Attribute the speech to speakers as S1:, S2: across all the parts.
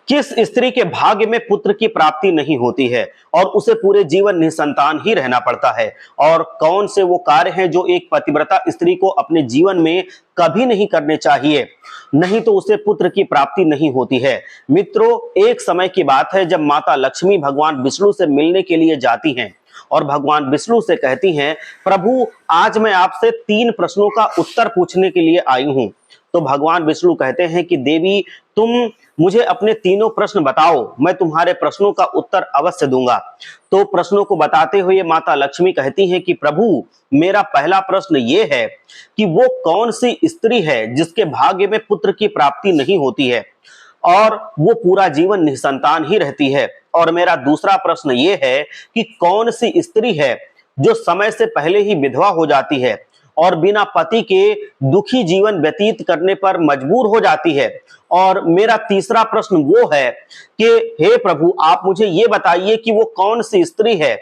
S1: किस स्त्री के भाग्य में पुत्र की प्राप्ति नहीं होती है और उसे पूरे जीवन निसंतान ही रहना पड़ता है? और कौन से वो कार्य हैं जो एक पतिव्रता स्त्री को अपने जीवन में कभी नहीं करने चाहिए, नहीं तो उसे पुत्र की प्राप्ति नहीं होती है? मित्रों, एक समय की बात है जब माता लक्ष्मी भगवान विष्णु से मिलने के लिए जाती हैं और भगवान विष्णु से कहती हैं, प्रभु आज मैं आपसे 3 प्रश्नों का उत्तर पूछने के लिए आई हूं। तो भगवान विष्णु कहते हैं कि देवी, तुम मुझे अपने तीनों प्रश्न बताओ, मैं तुम्हारे प्रश्नों का उत्तर अवश्य दूंगा। तो प्रश्नों को बताते हुए माता लक्ष्मी कहती हैं कि प्रभु, मेरा पहला प्रश्न ये है कि वो कौन सी स्त्री है जिसके भाग्य में पुत्र की प्राप्ति नहीं होती है और वो पूरा जीवन निसंतान ही रहती है? और मेरा दूसरा प्रश्न ये है कि कौन सी स्त्री है जो समय से पहले ही विधवा हो जाती है और बिना पति के दुखी जीवन व्यतीत करने पर मजबूर हो जाती है? और मेरा तीसरा प्रश्न वो है कि हे प्रभु, आप मुझे ये बताइए कि वो कौन सी स्त्री है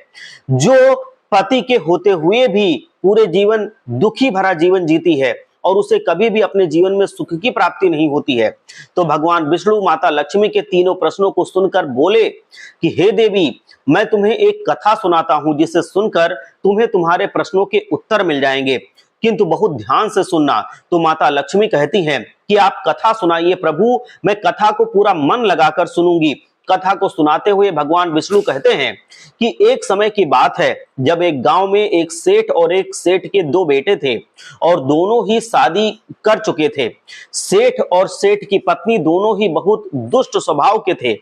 S1: जो पति के होते हुए भी पूरे जीवन दुखी भरा जीवन जीती है और उसे कभी भी अपने जीवन में सुख की प्राप्ति नहीं होती है? तो भगवान विष्णु माता लक्ष्मी के तीनों प्रश्नों को सुनकर बोले कि हे देवी, मैं तुम्हें एक कथा सुनाता हूं जिसे सुनकर तुम्हें तुम्हारे प्रश्नों के उत्तर मिल जाएंगे, किंतु बहुत ध्यान से सुनना। तो माता लक्ष्मी कहती हैं कि आप कथा सुनाइए प्रभु, मैं कथा को पूरा मन लगाकर सुनूंगी। कथा को सुनाते हुए भगवान विष्णु कहते हैं कि एक समय की बात है जब एक गांव में एक सेठ और एक सेठ के 2 बेटे थे और दोनों ही शादी कर चुके थे। सेठ और सेठ की पत्नी दोनों ही बहुत दुष्ट स्वभाव के थे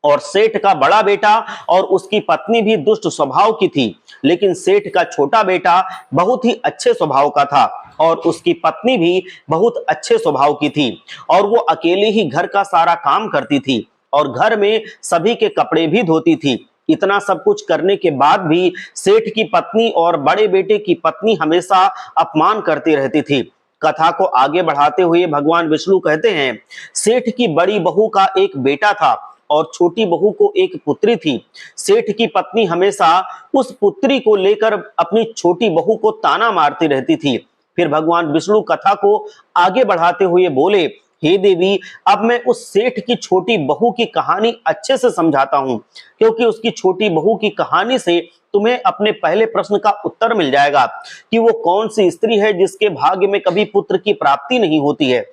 S1: और सेठ का बड़ा बेटा और उसकी पत्नी भी दुष्ट स्वभाव की थी, लेकिन सेठ का छोटा बेटा बहुत ही अच्छे स्वभाव का था और उसकी पत्नी भी बहुत अच्छे स्वभाव की थी और वो अकेली ही घर का सारा काम करती थी और घर में सभी के कपड़े भी धोती थी। इतना सब कुछ करने के बाद भी सेठ की पत्नी और बड़े बेटे की पत्नी हमेशा अपमान करती रहती थी। कथा को आगे बढ़ाते हुए भगवान विष्णु कहते हैं, सेठ की बड़ी बहू का एक बेटा था और छोटी बहू को एक पुत्री थी। सेठ की पत्नी हमेशा उस पुत्री को लेकर अपनी छोटी बहू को ताना मारती रहती थी। फिर भगवान विष्णु कथा को आगे बढ़ाते हुए बोले, हे देवी, अब मैं उस सेठ की छोटी बहू की कहानी अच्छे से समझाता हूं, क्योंकि उसकी छोटी बहू की कहानी से तुम्हें अपने पहले प्रश्न का उत्तर मिल जाएगा कि वो कौन सी स्त्री है जिसके भाग्य में कभी पुत्र की प्राप्ति नहीं होती है।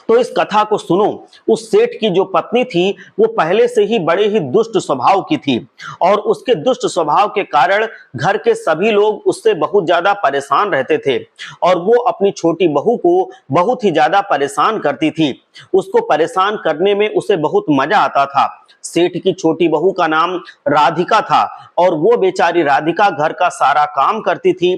S1: तो इस कथा को सुनो। उस सेठ की जो पत्नी थी वो पहले से ही बड़े ही दुष्ट स्वभाव की थी और उसके दुष्ट स्वभाव के कारण घर के सभी लोग उससे बहुत ज्यादा परेशान रहते थे और वो अपनी छोटी बहू को बहुत ही ज्यादा परेशान करती थी। उसको परेशान करने में उसे बहुत मजा आता था। सेठ की छोटी बहू का नाम राधिका था और वो बेचारी राधिका घर का सारा काम करती थी,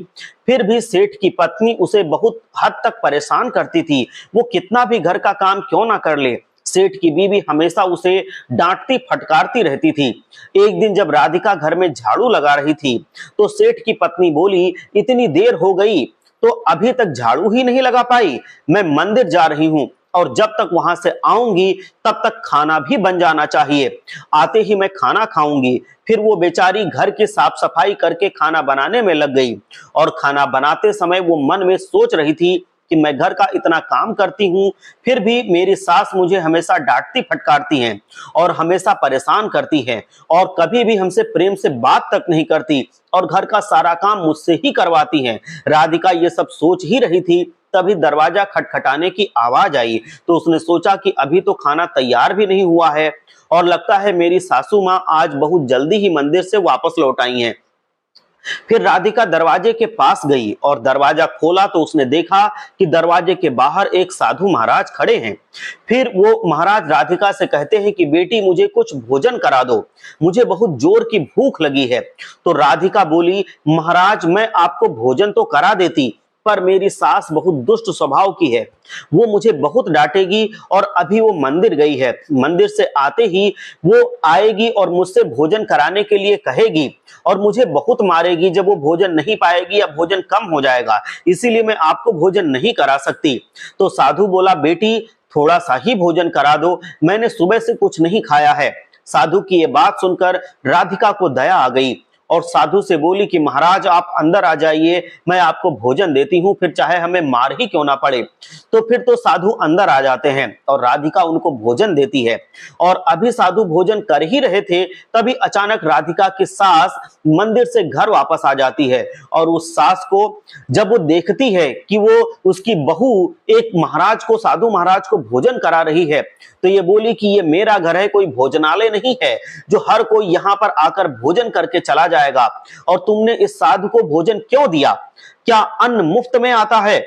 S1: फिर भी सेठ की पत्नी उसे बहुत हद तक परेशान करती थी। वो कितना भी घर का काम क्यों ना कर ले, सेठ की बीवी हमेशा उसे डांटती फटकारती रहती थी। एक दिन जब राधिका घर में झाड़ू लगा रही थी तो सेठ की पत्नी बोली, इतनी देर हो गई तो अभी तक झाड़ू ही नहीं लगा पाई, मैं मंदिर जा रही हूँ और जब तक वहां से आऊंगी तब तक खाना भी बन जाना चाहिए, आते ही मैं खाना खाऊंगी। फिर वो बेचारी घर की साफ सफाई करके खाना बनाने में लग गई और खाना बनाते समय वो मन में सोच रही थी कि मैं घर का इतना काम करती हूँ, फिर भी मेरी सास मुझे हमेशा डांटती फटकारती हैं और हमेशा परेशान करती है और कभी भी हमसे प्रेम से बात तक नहीं करती और घर का सारा काम मुझसे ही करवाती हैं। राधिका ये सब सोच ही रही थी, तभी दरवाजा खटखटाने की आवाज आई। तो उसने सोचा कि अभी तो खाना तैयार भी नहीं हुआ है और लगता है मेरी सासू माँ आज बहुत जल्दी ही मंदिर से वापस लौट आई हैं। फिर राधिका दरवाजे के पास गई और दरवाजा खोला तो उसने देखा कि दरवाजे के बाहर एक साधु महाराज खड़े हैं। फिर वो महाराज राधिका से कहते हैं कि बेटी, मुझे कुछ भोजन करा दो, मुझे बहुत जोर की भूख लगी है। तो राधिका बोली, महाराज मैं आपको भोजन तो करा देती, पर मेरी सास बहुत दुष्ट स्वभाव की है, वो मुझे बहुत डांटेगी और अभी वो मंदिर गई है, मंदिर से आते ही वो आएगी और मुझसे भोजन कराने के लिए कहेगी और मुझे बहुत मारेगी जब वो भोजन नहीं पाएगी या भोजन कम हो जाएगा, इसीलिए मैं आपको भोजन नहीं करा सकती। तो साधु बोला, बेटी थोड़ा सा ही भोजन करा दो, मैंने सुबह से कुछ नहीं खाया है। साधु की ये बात सुनकर राधिका को दया आ गई और साधु से बोली कि महाराज आप अंदर आ जाइए, मैं आपको भोजन देती हूँ, फिर चाहे हमें मार ही क्यों ना पड़े। तो फिर तो साधु अंदर आ जाते हैं और राधिका उनको भोजन देती है। और अभी साधु भोजन कर ही रहे थे, तभी अचानक राधिका की सास मंदिर से घर वापस आ जाती है। और उस सास को जब वो देखती है कि वो उसकी बहू एक महाराज को, साधु महाराज को भोजन करा रही है, तो ये बोली कि ये मेरा घर है, कोई भोजनालय नहीं है जो हर कोई यहाँ पर आकर भोजन करके चला जाएगा। और तुमने इस साधु को भोजन क्यों दिया? क्या अन्न मुफ्त में आता है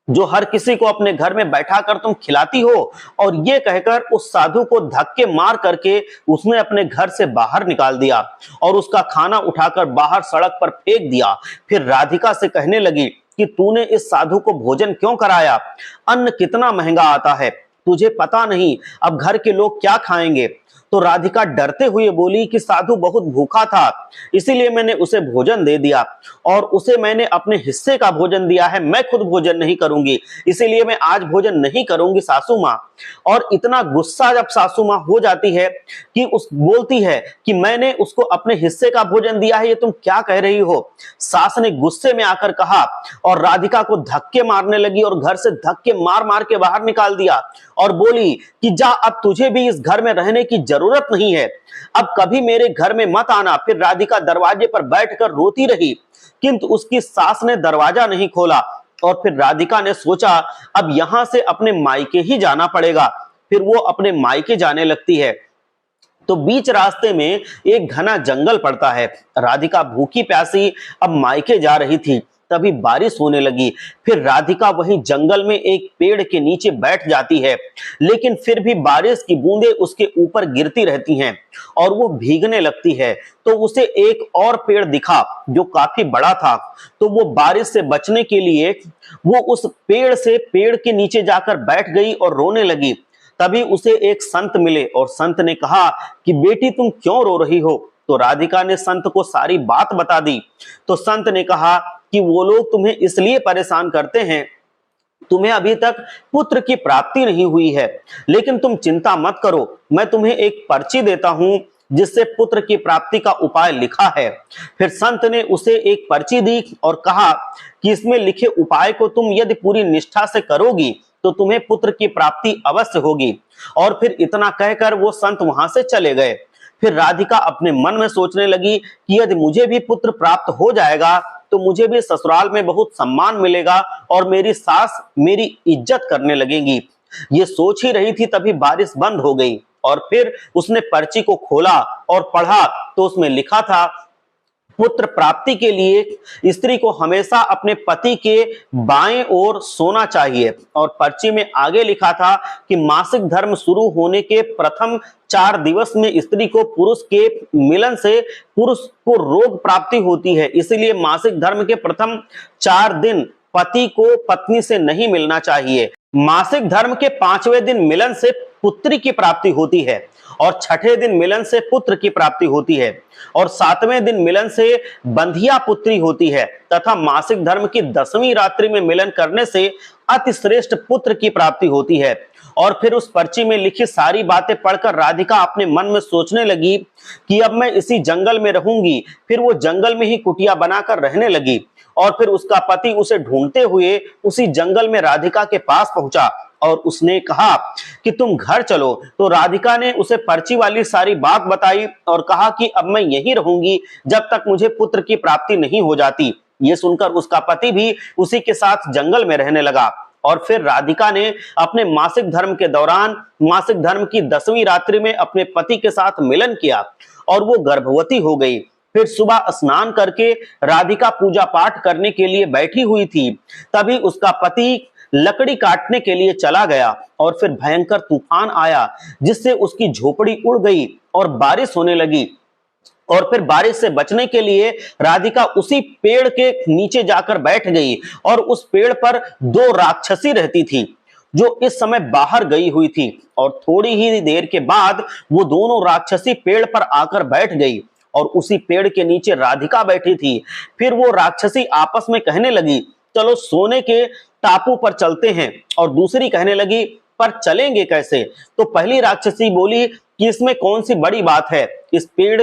S1: जो हर किसी को अपने घर में बैठा कर तुम खिलाती हो? और ये कहकर उस साधु को धक्के मार करके उसने अपने घर से बाहर निकाल दिया और उसका खाना उठाकर बाहर सड़क पर फेंक दिया। फिर राधिका से कहने लगी कि तूने इस साधु को भोजन क्यों कराया? अन्न कितना महंगा आता है, तुझे पता नहीं अब घर के लोग क्या खाएंगे। तो राधिका डरते हुए बोली कि साधु बहुत भूखा था, इसीलिए मैंने उसे भोजन दे दिया और उसे मैंने अपने हिस्से का भोजन दिया है, मैं खुद भोजन नहीं करूंगी, इसीलिए मैं आज भोजन नहीं करूंगी सासू माँ। और इतना गुस्सा जब सासू माँ हो जाती है कि बोलती है कि मैंने उसको अपने हिस्से का भोजन दिया है, ये तुम क्या कह रही हो? सास ने गुस्से में आकर कहा और राधिका को धक्के मारने लगी और घर से धक्के मार मार के बाहर निकाल दिया और बोली कि जा, अब तुझे भी इस घर में रहने की जरूरत नहीं है, अब कभी मेरे घर में मत आना। फिर राधिका दरवाजे पर बैठकर रोती रही, किंतु उसकी सास ने दरवाजा नहीं खोला। और फिर राधिका ने सोचा अब यहां से अपने मायके ही जाना पड़ेगा। फिर वो अपने मायके जाने लगती है। तो बीच रास्ते में एक घना जंगल पड़ता है। राधिका भूखी प्यासी अब मायके जा रही थी, तभी बारिश होने लगी। फिर राधिका वहीं जंगल में एक पेड़ के नीचे बैठ जाती है, लेकिन फिर भी बारिश की बूंदें उसके ऊपर गिरती रहती हैं और वो भीगने लगती है। तो उसे एक और पेड़ दिखा जो काफी बड़ा था, तो वो बारिश से बचने के लिए वो उस पेड़ के नीचे जाकर बैठ गई और रोने लगी। तभी उसे एक संत मिले और संत ने कहा कि बेटी तुम क्यों रो रही हो? तो राधिका ने संत को सारी बात बता दी। तो संत ने कहा कि वो लोग तुम्हें इसलिए परेशान करते हैं, तुम्हें अभी तक पुत्र की प्राप्ति नहीं हुई है, लेकिन तुम चिंता मत करो, मैं तुम्हें एक पर्ची देता हूं जिससे पुत्र की प्राप्ति का उपाय लिखा है। फिर संत ने उसे एक पर्ची दी और कहा कि इसमें लिखे उपाय को तुम यदि पूरी निष्ठा से करोगी तो तुम्हें पुत्र की प्राप्ति अवश्य होगी। और फिर इतना कहकर वो संत वहां से चले गए। फिर राधिका अपने मन में सोचने लगी कि यदि मुझे भी पुत्र प्राप्त हो जाएगा तो मुझे भी ससुराल में बहुत सम्मान मिलेगा और मेरी सास मेरी इज्जत करने लगेगी। ये सोच ही रही थी, तभी बारिश बंद हो गई और फिर उसने पर्ची को खोला और पढ़ा तो उसमें लिखा था पुत्र प्राप्ति के लिए स्त्री को हमेशा अपने पति के बाएं ओर सोना चाहिए। और पर्ची में आगे लिखा था कि मासिक धर्म शुरू होने के प्रथम 4 दिवस में स्त्री को पुरुष के मिलन से पुरुष को रोग प्राप्ति होती है, इसलिए मासिक धर्म के प्रथम 4 दिन पति को पत्नी से नहीं मिलना चाहिए। मासिक धर्म के 5वें दिन मिलन से पुत्री की प्राप्ति होती है और 6ठे दिन मिलन से पुत्र की प्राप्ति होती है और 7वें दिन मिलन से बंधिया पुत्री होती है तथा मासिक धर्म की 10वीं रात्रि में मिलन करने से अतिश्रेष्ठ पुत्र की प्राप्ति होती है। और फिर उस पर्ची में लिखी सारी बातें पढ़कर राधिका अपने मन में सोचने लगी कि अब मैं इसी जंगल में रहूंगी। फिर वो जंगल में ही कुटिया बनाकर रहने लगी और फिर उसका पति उसे ढूंढते हुए उसी जंगल में राधिका के पास पहुंचा और उसने कहा कि तुम घर चलो। तो राधिका ने उसे पर्ची वाली सारी बात बताई और कहा कि अब मैं यहीं रहूंगी जब तक मुझे पुत्र की प्राप्ति नहीं हो जाती। ये सुनकर उसका पति भी उसी के साथ जंगल में रहने लगा। और फिर राधिका ने अपने मासिक धर्म के दौरान मासिक धर्म की 10वीं रात्रि में अपने पति के साथ मिलन किया और वो गर्भवती हो गई। फिर सुबह स्नान करके राधिका पूजा पाठ करने के लिए बैठी हुई थी, तभी उसका पति लकड़ी काटने के लिए चला गया और फिर भयंकर तूफान आया जिससे उसकी झोपड़ी उड़ गई और बारिश होने लगी। और फिर बारिश से बचने के लिए राधिका उसी पेड़ के नीचे जाकर बैठ गई और उस पेड़ पर 2 राक्षसी रहती थी जो इस समय बाहर गई हुई थी। और थोड़ी ही देर के बाद वो दोनों राक्षसी पेड़ पर आकर बैठ गई और उसी पेड़ के नीचे राधिका बैठी थी। फिर वो राक्षसी आपस में कहने लगी चलो सोने के टापू पर चलते हैं, और दूसरी कहने लगी पर चलेंगे कैसे? तो पहली राक्षसी बोली कि इसमें कौन सी बड़ी बात है, इस पेड़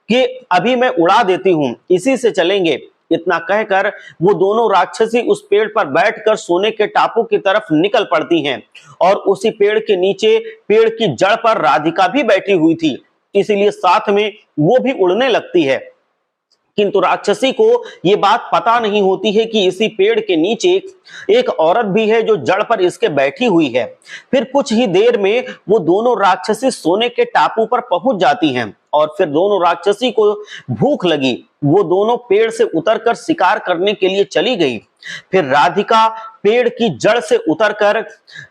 S1: कि अभी मैं उड़ा देती हूं, इसी से चलेंगे। इतना कहकर वो दोनों राक्षसी उस पेड़ पर बैठकर सोने के टापू की तरफ निकल पड़ती हैं और उसी पेड़ के नीचे पेड़ की जड़ पर राधिका भी बैठी हुई थी, इसीलिए साथ में वो भी उड़ने लगती है। किंतु राक्षसी को ये बात पता नहीं होती है कि इसी पेड़ के नीचे एक औरत भी है जो जड़ पर इसके बैठी हुई है। फिर कुछ ही देर में वो दोनों राक्षसी सोने के टापू पर पहुंच जाती हैं और फिर दोनों राक्षसी को भूख लगी। वो दोनों पेड़ से उतरकर शिकार करने के लिए चली गई। फिर राधिका पेड़ की जड़ से उतरकर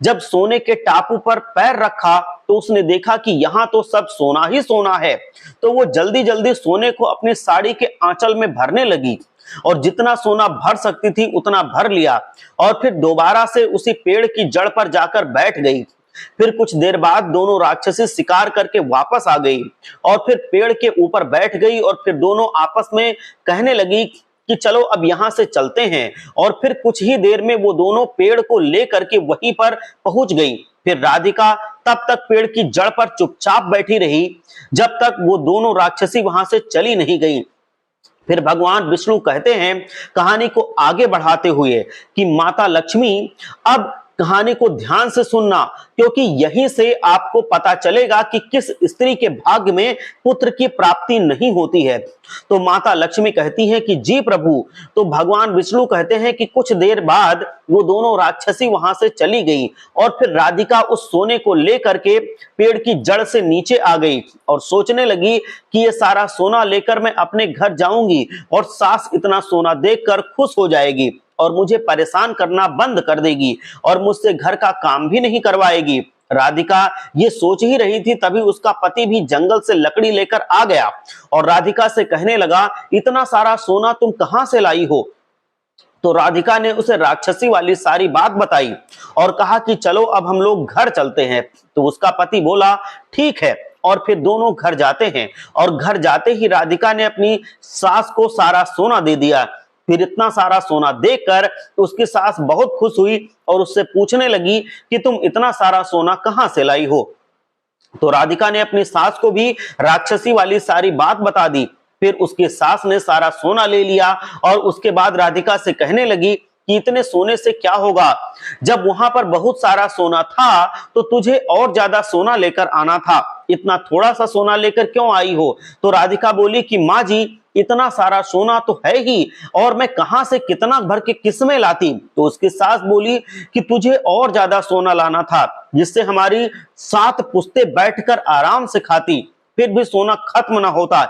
S1: जब सोने के टापू पर पैर रखा तो उसने देखा कि यहाँ तो सब सोना ही सोना है। तो वो जल्दी जल्दी सोने को अपनी साड़ी के आंचल में भरने लगी और जितना सोना भर सकती थी उतना भर लिया और फिर दोबारा से उसी पेड़ की जड़ पर जाकर बैठ गई। फिर कुछ देर बाद दोनों राक्षसी शिकार करके वापस आ गई और फिर पेड़ के ऊपर बैठ गई और फिर दोनों आपस में कहने लगी कि चलो अब यहां से चलते हैं। और फिर कुछ ही देर में वो दोनों पेड़ को लेकर के वहीं पर पहुंच गई। फिर राधिका तब तक पेड़ की जड़ पर चुपचाप बैठी रही जब तक वो दोनों राक्षसी वहां से चली नहीं गई। फिर भगवान विष्णु कहते हैं कहानी को आगे बढ़ाते हुए कि माता लक्ष्मी अब कहानी को ध्यान से सुनना, क्योंकि यहीं से आपको पता चलेगा कि किस स्त्री के भाग्य में पुत्र की प्राप्ति नहीं होती है। तो माता लक्ष्मी कहती हैं कि जी प्रभु। तो भगवान विष्णु कहते हैं कि कुछ देर बाद वो दोनों राक्षसी वहां से चली गई और फिर राधिका उस सोने को लेकर के पेड़ की जड़ से नीचे आ गई और सोचने लगी कि ये सारा सोना लेकर मैं अपने घर जाऊंगी और सास इतना सोना देखकर खुश हो जाएगी और मुझे परेशान करना बंद कर देगी और मुझसे घर का काम भी नहीं करवाएगी। राधिका ये सोच ही रही थी तभी उसका पति भी जंगल से लकड़ी लेकर आ गया और राधिका से कहने लगा इतना सारा सोना तुम कहां से लाई हो। तो राधिका ने उसे राक्षसी वाली सारी बात बताई और कहा कि चलो अब हम लोग घर चलते हैं। तो उसका पति बोला ठीक है और फिर दोनों घर जाते हैं और घर जाते ही राधिका ने अपनी सास को सारा सोना दे दिया। फिर इतना सारा सोना देखकर उसकी सास बहुत खुश हुई और उससे पूछने लगी कि तुम इतना सारा सोना कहां से लाई हो। तो राधिका ने अपनी सास को भी राक्षसी वाली सारी बात बता दी। फिर उसकी सास ने सारा सोना ले लिया और उसके बाद राधिका से कहने लगी कि इतने सोने से क्या होगा, जब वहां पर बहुत सारा सोना था तो तुझे और ज्यादा सोना लेकर आना था, इतना थोड़ा सा सोना लेकर क्यों आई हो। तो राधिका बोली कि माँ जी इतना सारा सोना तो है ही और मैं कहां से कितना भर के किस्में लाती। तो उसकी सास बोली कि तुझे और ज्यादा सोना लाना था जिससे हमारी 7 पुश्ते बैठकर आराम से खाती, फिर भी सोना खत्म ना होता।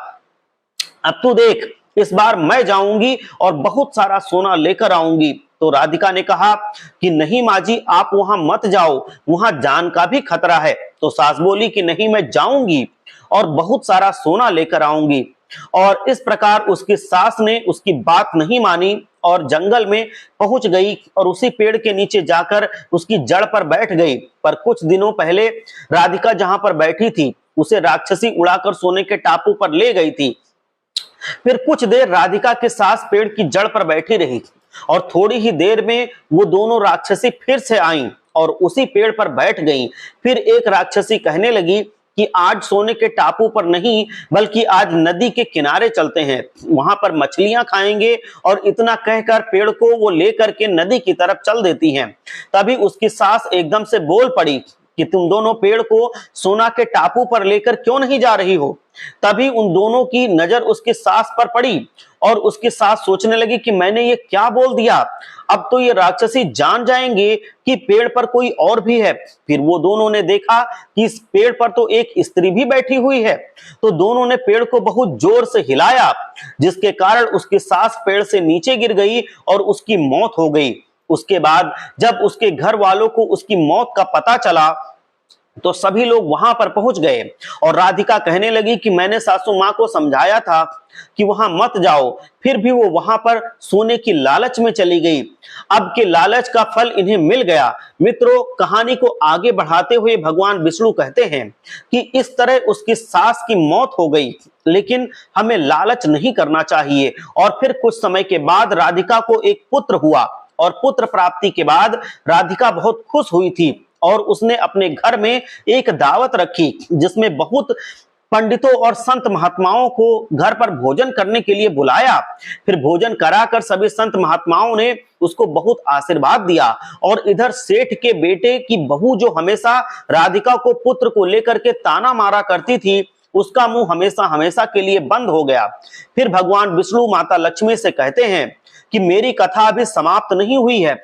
S1: अब तू देख इस बार मैं जाऊंगी और बहुत सारा सोना लेकर आऊंगी। तो राधिका ने कहा कि नहीं माँ जी आप वहां मत जाओ, वहां जान का भी खतरा है। तो सास बोली कि नहीं मैं जाऊंगी और बहुत सारा सोना लेकर आऊंगी। और इस प्रकार उसकी सास ने उसकी बात नहीं मानी और जंगल में पहुंच गई और उसी पेड़ के नीचे जाकर उसकी जड़ पर बैठ गई। पर कुछ दिनों पहले राधिका जहां पर बैठी थी उसे राक्षसी उड़ाकर सोने के टापू पर ले गई थी। फिर कुछ देर राधिका के सास पेड़ की जड़ पर बैठी रही और थोड़ी ही देर में वो दोनों राक्षसी फिर से आईं और उसी पेड़ पर बैठ गईं। फिर एक राक्षसी कहने लगी कि आज सोने के टापू पर नहीं बल्कि आज नदी के किनारे चलते हैं, वहां पर मछलियां खाएंगे। और इतना कहकर पेड़ को वो लेकर के नदी की तरफ चल देती हैं। तभी उसकी सास एकदम से बोल पड़ी कि तुम दोनों पेड़ को सोना के टापू पर लेकर क्यों नहीं जा रही हो। तभी उन दोनों की नजर उसकी सास पर पड़ी और उसकी सास सोचने लगी कि मैंने ये क्या बोल दिया, अब तो ये राक्षसी जान जाएंगे कि पेड़ पर कोई और भी है। फिर वो दोनों ने देखा कि इस पेड़ पर तो एक स्त्री भी बैठी हुई है। तो दोनों ने पेड़ को बहुत जोर से हिलाया जिसके कारण उसकी सास पेड़ से नीचे गिर गई और उसकी मौत हो गई। उसके बाद जब उसके घर वालों को उसकी मौत का पता चला तो सभी लोग वहां पर पहुंच गए और राधिका कहने लगी कि मैंने सासू मां को समझाया था कि वहां मत जाओ, फिर भी वो वहां पर सोने की लालच में चली गई। अब के लालच का फल इन्हें मिल गया। मित्रों कहानी को आगे बढ़ाते हुए भगवान विष्णु कहते हैं कि इस तरह उसकी सास की मौत हो गई, लेकिन हमें लालच नहीं करना चाहिए। और फिर कुछ समय के बाद राधिका को एक पुत्र हुआ और पुत्र प्राप्ति के बाद राधिका बहुत खुश हुई थी और उसने अपने घर में एक दावत रखी जिसमें बहुत पंडितों और संत महात्माओं को घर पर भोजन करने के लिए बुलाया। फिर भोजन कराकर सभी संत महात्माओं ने उसको बहुत आशीर्वाद दिया। और इधर सेठ के बेटे की बहू जो हमेशा राधिका को पुत्र को लेकर के ताना मारा करती थी, उसका मुंह हमेशा हमेशा के लिए बंद हो गया। फिर भगवान विष्णु माता लक्ष्मी से कहते हैं कि मेरी कथा अभी समाप्त नहीं हुई है,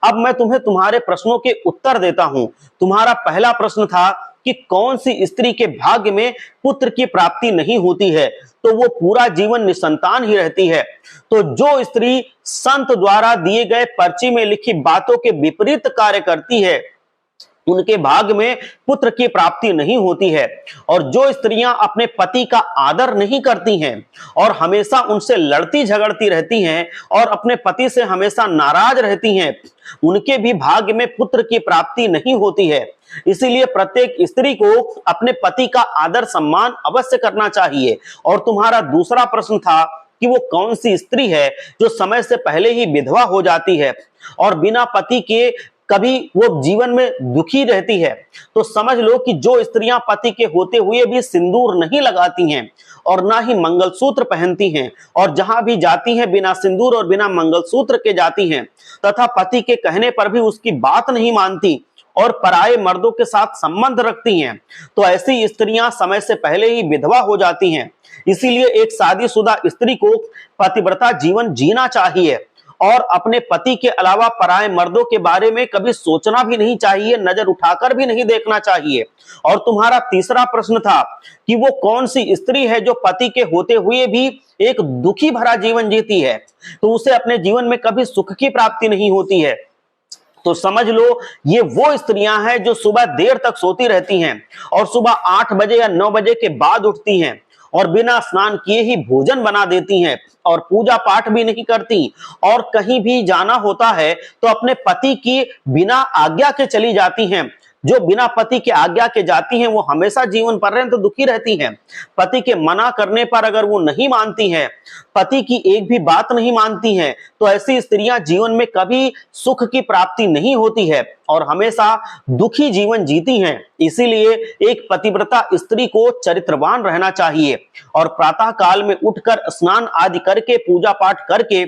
S1: अब मैं तुम्हें तुम्हारे प्रश्नों के उत्तर देता हूं। तुम्हारा पहला प्रश्न था कि कौन सी स्त्री के भाग्य में पुत्र की प्राप्ति नहीं होती है, तो वो पूरा जीवन निसंतान ही रहती है। तो जो स्त्री संत द्वारा दिए गए पर्ची में लिखी बातों के विपरीत कार्य करती है, उनके भाग्य में पुत्र की प्राप्ति नहीं होती है। और जो स्त्रियां अपने पति का आदर नहीं करती हैं और हमेशा उनसे लड़ती झगड़ती रहती हैं और अपने पति से हमेशा नाराज रहती हैं, उनके भी भाग्य में पुत्र की प्राप्ति नहीं होती है। इसीलिए प्रत्येक स्त्री को अपने पति का आदर सम्मान अवश्य करना चाहिए। और तुम्हारा दूसरा प्रश्न था कि वो कौन सी स्त्री है जो समय से पहले ही विधवा हो जाती है और बिना पति के कभी वो जीवन में दुखी रहती है। तो समझ लो कि जो स्त्रियां पति के होते हुए भी सिंदूर नहीं लगाती हैं और ना ही मंगलसूत्र पहनती हैं और जहां भी जाती हैं बिना सिंदूर और बिना मंगलसूत्र के जाती हैं, तथा पति के कहने पर भी उसकी बात नहीं मानती और पराये मर्दों के साथ संबंध रखती हैं, तो ऐसी स्त्रियां समय से पहले ही विधवा हो जाती हैं। इसीलिए एक शादीशुदा स्त्री को पतिव्रता जीवन जीना चाहिए और अपने पति के अलावा पराये मर्दों के बारे में कभी सोचना भी नहीं चाहिए, नजर उठाकर भी नहीं देखना चाहिए। और तुम्हारा तीसरा प्रश्न था कि वो कौन सी स्त्री है जो पति के होते हुए भी एक दुखी भरा जीवन जीती है, तो उसे अपने जीवन में कभी सुख की प्राप्ति नहीं होती है। तो समझ लो ये वो स्त्रियां हैं जो सुबह देर तक सोती रहती हैं और सुबह 8 बजे या 9 बजे के बाद उठती हैं और बिना स्नान किए ही भोजन बना देती हैं और पूजा पाठ भी नहीं करती, और कहीं भी जाना होता है तो अपने पति की बिना आज्ञा के चली जाती हैं। जो बिना पति के आज्ञा के जाती हैं वो हमेशा जीवन पर्यंत दुखी रहती हैं। पति के मना करने पर अगर वो नहीं मानती हैं, पति की एक भी बात नहीं मानती हैं, तो ऐसी स्त्रियां जीवन में कभी सुख की प्राप्ति नहीं होती है और हमेशा दुखी जीवन जीती हैं। इसीलिए एक पतिव्रता स्त्री को चरित्रवान रहना चाहिए और प्रातः काल में उठकर स्नान आदि करके पूजा पाठ करके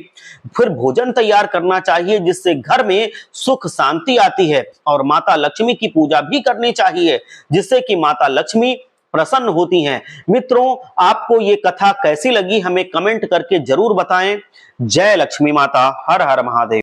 S1: फिर भोजन तैयार करना चाहिए, जिससे घर में सुख शांति आती है। और माता लक्ष्मी की पूजा भी करनी चाहिए, जिससे कि माता लक्ष्मी प्रसन्न होती हैं। मित्रों, आपको ये कथा कैसी लगी हमें कमेंट करके जरूर बताएं। जय लक्ष्मी माता, हर हर महादेव।